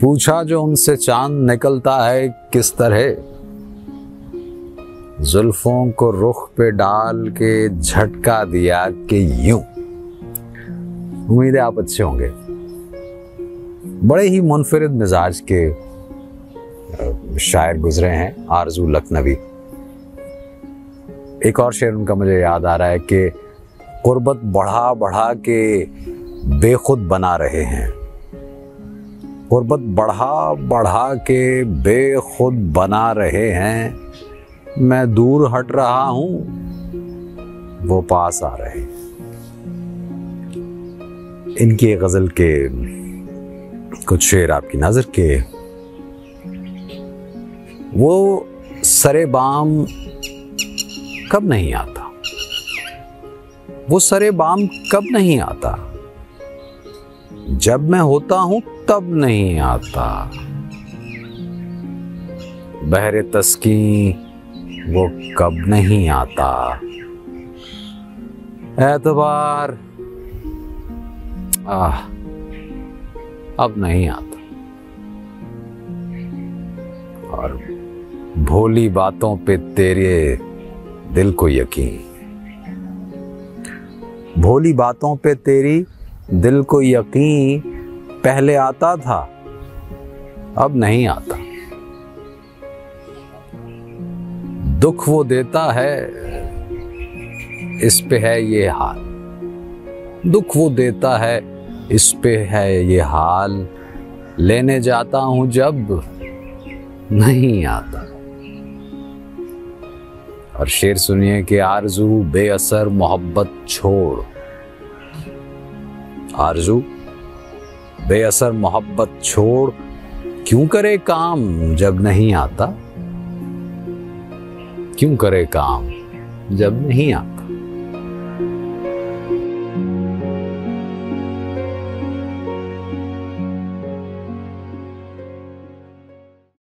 पूछा जो उनसे चांद निकलता है किस तरह, जुल्फों को रुख पे डाल के झटका दिया कि यूं। उम्मीद है आप अच्छे होंगे। बड़े ही मुनफरिद मिजाज के शायर गुजरे हैं आरजू लखनवी। एक और शेर उनका मुझे याद आ रहा है कि गुर्बत बढ़ा बढ़ा के बेखुद बना रहे हैं, गुर्बत बढ़ा बढ़ा के बेखुद बना रहे हैं, मैं दूर हट रहा हूं वो पास आ रहे हैं। इनकी गजल के कुछ शेर आपकी नजर के। वो सरे बाम कब नहीं आता, वो सरे बाम कब नहीं आता, जब मैं होता हूं तब नहीं आता, बहरे तस्की वो कब नहीं आता, एतबार अब नहीं आता, और भोली बातों पे तेरे दिल को यकीन, भोली बातों पे तेरी दिल को यकीन, पहले आता था अब नहीं आता, दुख वो देता है इस पे है ये हाल, दुख वो देता है इस पे है ये हाल, लेने जाता हूं जब नहीं आता। और शेर सुनिए कि आरजू बेअसर मोहब्बत छोड़, आरजू बेअसर मोहब्बत छोड़, क्यों करे काम जब नहीं आता, क्यों करे काम जब नहीं आता।